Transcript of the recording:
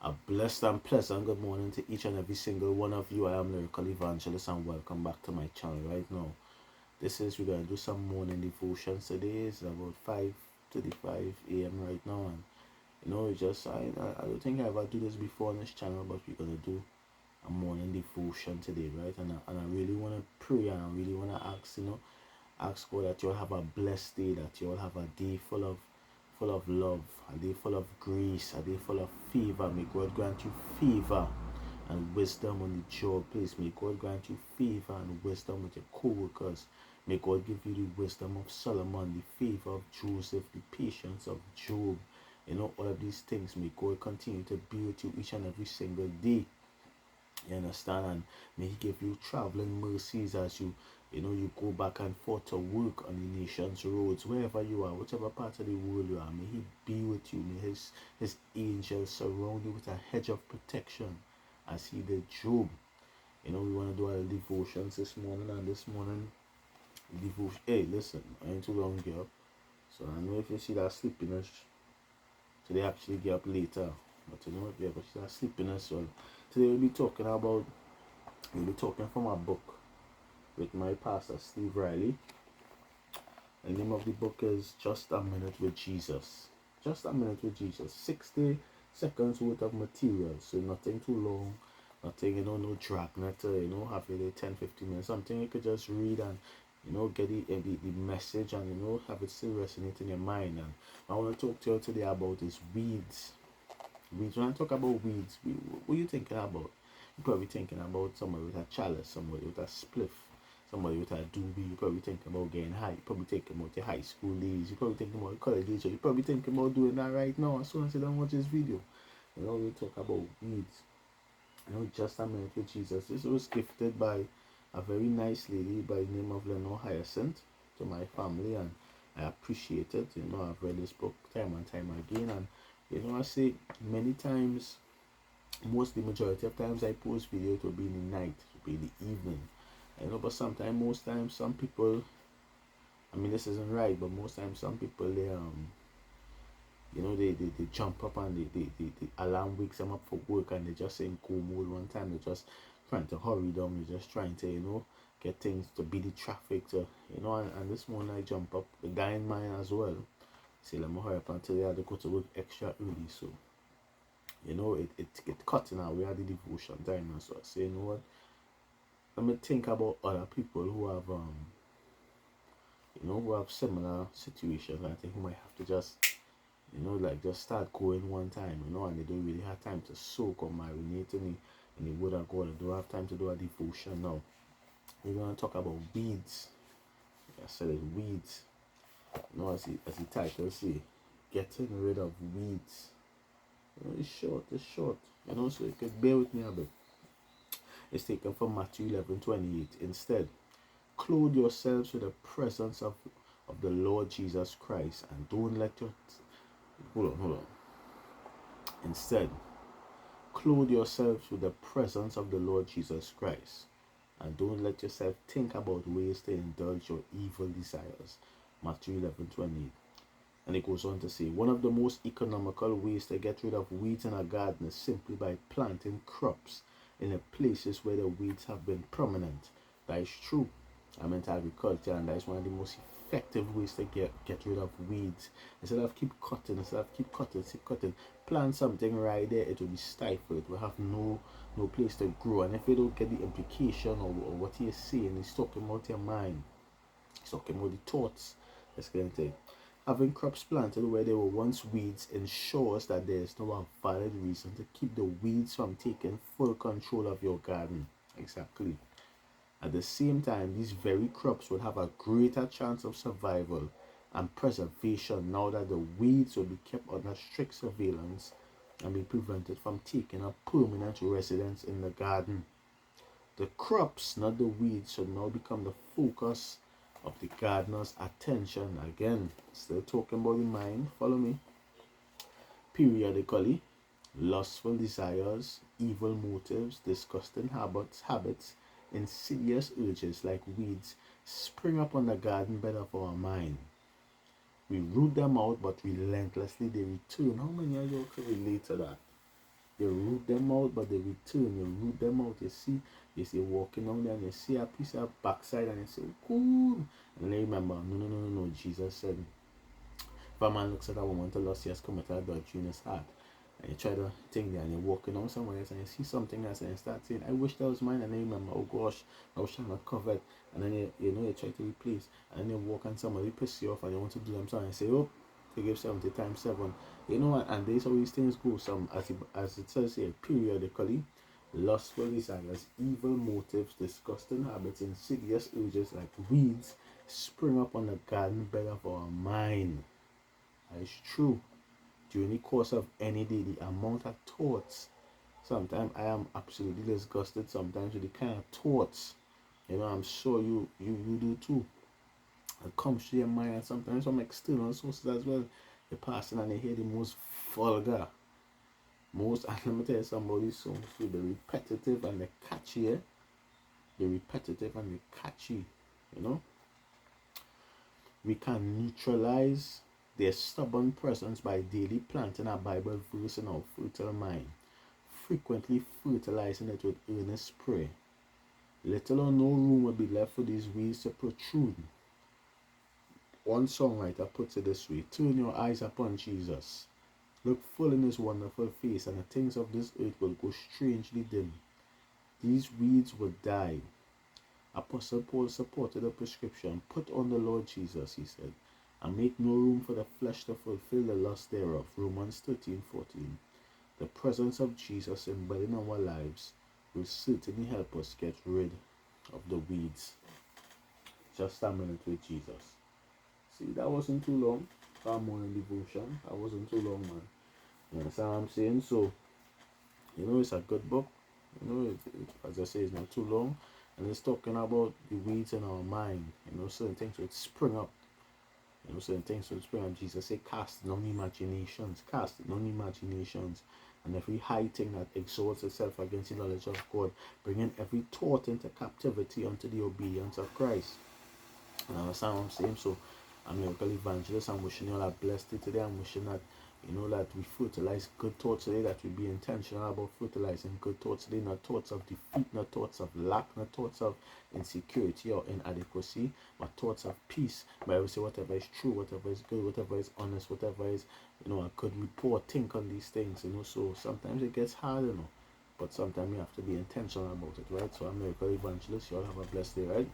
A blessed and pleasant good morning to each and every single one of you. I am Lyrical Evangelist and welcome back to my channel right now. We're going to do some morning devotions today. It's about 5:35 a.m. right now, and it's just, I don't think I ever do this before on this channel, but we're going to do a morning devotion today, right? And I really want to pray, and I really want to ask God that you'll have a blessed day, that you'll have a day full of love, a day full of grace, a day full of favor. May God grant you favor and wisdom on the job place. May God grant you favor and wisdom with your co-workers. May God give you the wisdom of Solomon, the favor of Joseph, the patience of Job. All of these things. May God continue to be with you each and every single day. You understand? And may He give you traveling mercies as you go back and forth to work on the nation's roads, wherever you are, whichever part of the world you are. May He be with you. May His angels surround you with a hedge of protection, as He did Job. We want to do our devotions this morning, and this morning devotion. Hey, listen, I ain't too long here, so I know if you see that sleepiness, so they actually get up later. But if you ever see that sleepiness, well, today we'll be talking from a book with my pastor Steve Riley. The name of the book is Just a Minute with Jesus. Just a Minute with Jesus. 60 seconds worth of material, so nothing too long, nothing, no dragnet, have it 10-15 minutes, something you could just read and get the message, and have it still resonate in your mind. And I want to talk to you today about is weeds. When I talk about weeds, what are you thinking about? You're probably thinking about somebody with a chalice, somebody with a spliff, somebody with a doobie. You're probably thinking about getting high. You're probably thinking about your high school days. You're probably thinking about college days. You're probably thinking about doing that right now as soon as you don't watch this video. We talk about weeds. Just a Minute with Jesus. This was gifted by a very nice lady by the name of Lenore Hyacinth to my family, and I appreciate it. I've read this book time and time again, and I say many times, the majority of times I post video, it will be in the night, it will be in the evening. But sometimes, most times, some people, this isn't right, but most times some people, they jump up and the alarm wakes them up for work, and they just in go mode one time. They're just trying to hurry them. They're just trying to, get things to beat the traffic. To, and this morning I jump up, the guy in mine as well. Say, let me hurry up until they have to go to work extra early. So, it cut in our way at the devotion time. And so I say, what? Let me think about other people who have, who have similar situations. I think we might have to just, just start going one time, and they don't really have time to soak or marinate in the word of God. They don't have time to do a devotion now. We're going to talk about weeds. I said it, weeds. As the title say, getting rid of weeds. It's short. So you could bear with me a bit. It's taken from Matthew 11:28. Instead, clothe yourselves with the presence of the Lord Jesus Christ, and don't let your hold on. Instead, clothe yourselves with the presence of the Lord Jesus Christ, and don't let yourself think about ways to indulge your evil desires. Matthew 11:28. And it goes on to say, one of the most economical ways to get rid of weeds in a garden is simply by planting crops in the places where the weeds have been prominent. That is true. I'm into agriculture, and that is one of the most effective ways to get rid of weeds. Instead of keep cutting, plant something right there. It will be stifled. It will have no place to grow. And if you don't get the implication or what he is saying, he's talking about your mind. He's talking about the thoughts. Let's get into it. Having crops planted where there were once weeds ensures that there is no valid reason to keep the weeds from taking full control of your garden. Exactly. At the same time, these very crops would have a greater chance of survival and preservation now that the weeds will be kept under strict surveillance and be prevented from taking a permanent residence in the garden. The crops, not the weeds, should now become the focus of the gardener's attention. Again, still talking about the mind, follow me. Periodically, lustful desires, evil motives, disgusting habits, insidious urges like weeds spring up on the garden bed of our mind. We root them out, but relentlessly they return. How many of you can relate to that? You root them out, but they return. You root them out. You see walking on there and you see a piece of backside and you say, cool. And then you remember, no. Jesus said, if a man looks at a woman to lust, he has committed adultery in his heart. And you try to think there and you're walking on somewhere else and you see something else and you start saying, I wish that was mine. And then you remember, oh gosh, I wish I not covered. And then you try to replace. And then you walk and somebody piss you off and you want to do them something and say, oh, forgive 70 times 7. You know what? And these all these things go some, as it says here, periodically. Lustful desires, evil motives, disgusting habits, insidious urges like weeds spring up on the garden bed of our mind. That is true. During the course of any day, the amount of thoughts, sometimes I am absolutely disgusted sometimes with the kind of thoughts, I'm sure you do too. It comes to your mind, and sometimes from external sources as well. You're passing and you hear the most vulgar, and let me tell you, some of these songs will be repetitive and they're catchy, They're repetitive and they're catchy, We can neutralize their stubborn presence by daily planting a Bible verse in our fertile mind, frequently fertilizing it with earnest prayer. Little or no room will be left for these weeds to protrude. One songwriter puts it this way: turn your eyes upon Jesus. Look full in his wonderful face, and the things of this earth will go strangely dim. These weeds will die. Apostle Paul supported the prescription. Put on the Lord Jesus, he said, and make no room for the flesh to fulfill the lust thereof. Romans 13:14. The presence of Jesus embedded in our lives will certainly help us get rid of the weeds. Just a minute with Jesus. See, that wasn't too long. Our morning devotion. That wasn't too long, man. You understand what I'm saying? So, it's a good book. As I say, it's not too long. And it's talking about the weeds in our mind. Certain things would spring up. Certain things would spring up. Jesus said, cast down imaginations. Cast down imaginations. And every high thing that exalts itself against the knowledge of God, bringing every thought into captivity unto the obedience of Christ. And understand what I'm saying? So, I'm Miracle Evangelist. I'm wishing you all a blessed day today. I'm wishing that that we fertilize good thoughts today, that we be intentional about fertilizing good thoughts today, not thoughts of defeat, not thoughts of lack, not thoughts of insecurity or inadequacy, but thoughts of peace. But I will say whatever is true, whatever is good, whatever is honest, whatever is, a good report, think on these things, so sometimes it gets hard, but sometimes you have to be intentional about it, right? So I'm Miracle Evangelist. You all have a blessed day, right?